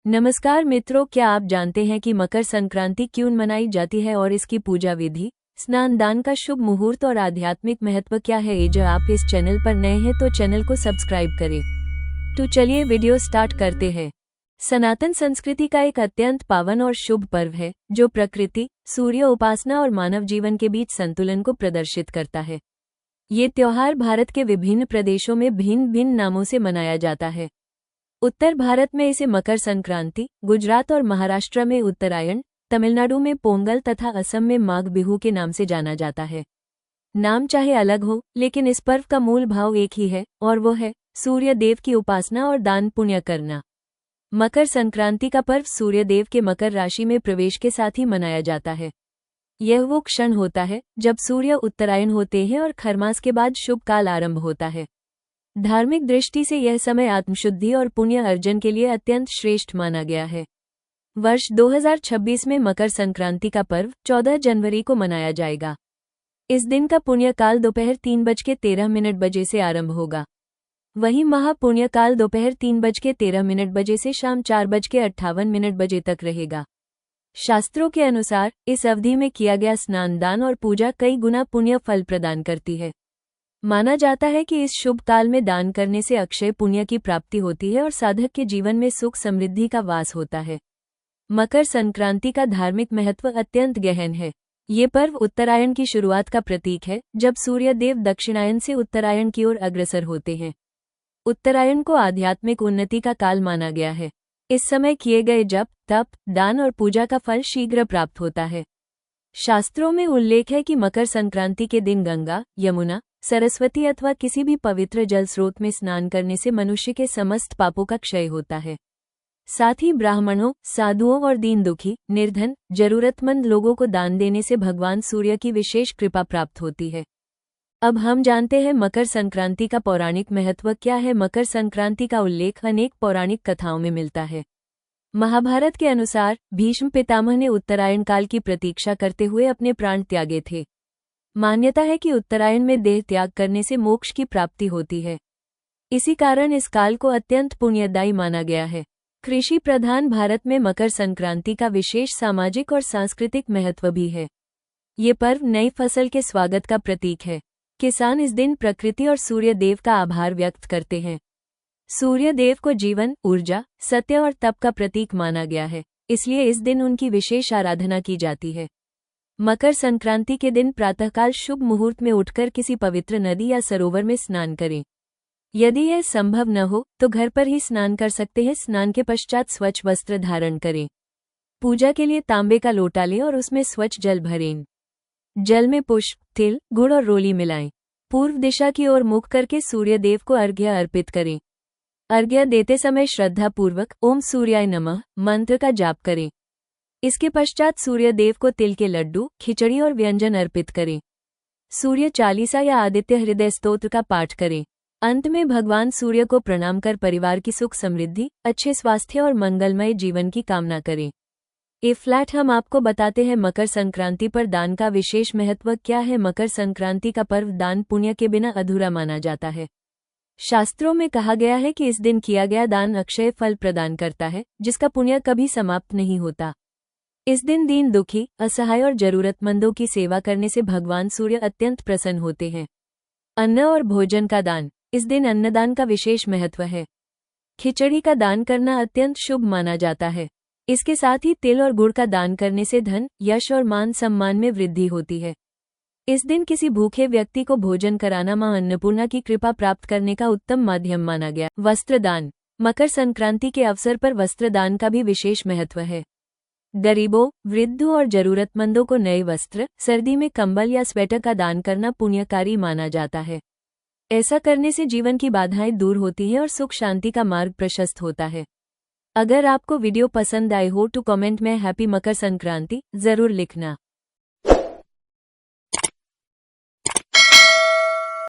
नमस्कार मित्रों, क्या आप जानते हैं कि मकर संक्रांति क्यों मनाई जाती है और इसकी पूजा विधि, स्नान दान का शुभ मुहूर्त और आध्यात्मिक महत्व क्या है। जो आप इस चैनल पर नए हैं तो चैनल को सब्सक्राइब करें। तो चलिए वीडियो स्टार्ट करते हैं। सनातन संस्कृति का एक अत्यंत पावन और शुभ पर्व है जो प्रकृति, सूर्य उपासना और मानव जीवन के बीच संतुलन को प्रदर्शित करता है। ये त्योहार भारत के विभिन्न प्रदेशों में भिन्न भिन्न नामों से मनाया जाता है। उत्तर भारत में इसे मकर संक्रांति, गुजरात और महाराष्ट्र में उत्तरायण, तमिलनाडु में पोंगल तथा असम में माघ बिहू के नाम से जाना जाता है। नाम चाहे अलग हो, लेकिन इस पर्व का मूल भाव एक ही है और वो है सूर्य देव की उपासना और दान पुण्य करना। मकर संक्रांति का पर्व सूर्य देव के मकर राशि में प्रवेश के साथ ही मनाया जाता है। यह वो क्षण होता है जब सूर्य उत्तरायण होते हैं और खरमास के बाद शुभ काल आरंभ होता है। धार्मिक दृष्टि से यह समय आत्मशुद्धि और पुण्य अर्जन के लिए अत्यंत श्रेष्ठ माना गया है। वर्ष 2026 में मकर संक्रांति का पर्व 14 जनवरी को मनाया जाएगा। इस दिन का पुण्य काल दोपहर 3:13 से आरंभ होगा। वहीं महापुण्य काल दोपहर 3:13 से शाम 4:58 तक रहेगा। शास्त्रों के अनुसार इस अवधि में किया गया स्नान दान और पूजा कई गुना पुण्य फल प्रदान करती है। माना जाता है कि इस शुभ काल में दान करने से अक्षय पुण्य की प्राप्ति होती है और साधक के जीवन में सुख समृद्धि का वास होता है। मकर संक्रांति का धार्मिक महत्व अत्यंत गहन है। ये पर्व उत्तरायण की शुरुआत का प्रतीक है, जब सूर्य देव दक्षिणायन से उत्तरायण की ओर अग्रसर होते हैं। उत्तरायण को आध्यात्मिक उन्नति का काल माना गया है। इस समय किए गए जप, तप, दान और पूजा का फल शीघ्र प्राप्त होता है। शास्त्रों में उल्लेख है कि मकर संक्रांति के दिन गंगा, यमुना, सरस्वती अथवा किसी भी पवित्र जल स्रोत में स्नान करने से मनुष्य के समस्त पापों का क्षय होता है। साथ ही ब्राह्मणों, साधुओं और दीन दुखी, निर्धन, जरूरतमंद लोगों को दान देने से भगवान सूर्य की विशेष कृपा प्राप्त होती है। अब हम जानते हैं मकर संक्रांति का पौराणिक महत्व क्या है। मकर संक्रांति का उल्लेख अनेक पौराणिक कथाओं में मिलता है। महाभारत के अनुसार भीष्म पितामह ने उत्तरायण काल की प्रतीक्षा करते हुए अपने प्राण त्यागे थे। मान्यता है कि उत्तरायण में देह त्याग करने से मोक्ष की प्राप्ति होती है। इसी कारण इस काल को अत्यंत पुण्यदायी माना गया है। कृषि प्रधान भारत में मकर संक्रांति का विशेष सामाजिक और सांस्कृतिक महत्व भी है। ये पर्व नई फसल के स्वागत का प्रतीक है। किसान इस दिन प्रकृति और सूर्य देव का आभार व्यक्त करते हैं। सूर्य देव को जीवन, ऊर्जा, सत्य और तप का प्रतीक माना गया है, इसलिए इस दिन उनकी विशेष आराधना की जाती है। मकर संक्रांति के दिन प्रातःकाल शुभ मुहूर्त में उठकर किसी पवित्र नदी या सरोवर में स्नान करें। यदि यह संभव न हो तो घर पर ही स्नान कर सकते हैं। स्नान के पश्चात स्वच्छ वस्त्र धारण करें। पूजा के लिए तांबे का लोटा लें और उसमें स्वच्छ जल भरें। जल में पुष्प, तिल, गुड़ और रोली मिलाएं। पूर्व दिशा की ओर मुख करके सूर्य देव को अर्घ्य अर्पित करें। अर्घ्य देते समय श्रद्धापूर्वक ओम सूर्याय नमः मंत्र का जाप करें। इसके पश्चात सूर्य देव को तिल के लड्डू, खिचड़ी और व्यंजन अर्पित करें। सूर्य चालीसा या आदित्य हृदय स्तोत्र का पाठ करें। अंत में भगवान सूर्य को प्रणाम कर परिवार की सुख समृद्धि, अच्छे स्वास्थ्य और मंगलमय जीवन की कामना करें। हम आपको बताते हैं मकर संक्रांति पर दान का विशेष महत्व क्या है। मकर संक्रांति का पर्व दान पुण्य के बिना अधूरा माना जाता है। शास्त्रों में कहा गया है कि इस दिन किया गया दान अक्षय फल प्रदान करता है, जिसका पुण्य कभी समाप्त नहीं होता। इस दिन दीन दुखी, असहाय और जरूरतमंदों की सेवा करने से भगवान सूर्य अत्यंत प्रसन्न होते हैं। अन्न और भोजन का दान, इस दिन अन्नदान का विशेष महत्व है। खिचड़ी का दान करना अत्यंत शुभ माना जाता है। इसके साथ ही तिल और गुड़ का दान करने से धन, यश और मान सम्मान में वृद्धि होती है। इस दिन किसी भूखे व्यक्ति को भोजन कराना मां अन्नपूर्णा की कृपा प्राप्त करने का उत्तम माध्यम माना गया। वस्त्रदान, मकर संक्रांति के अवसर पर वस्त्रदान का भी विशेष महत्व है। गरीबों, वृद्धों और जरूरतमंदों को नए वस्त्र, सर्दी में कंबल या स्वेटर का दान करना पुण्यकारी माना जाता है। ऐसा करने से जीवन की बाधाएं दूर होती हैं और सुख शांति का मार्ग प्रशस्त होता है। अगर आपको वीडियो पसंद आए हो तो कमेंट में हैप्पी मकर संक्रांति जरूर लिखना।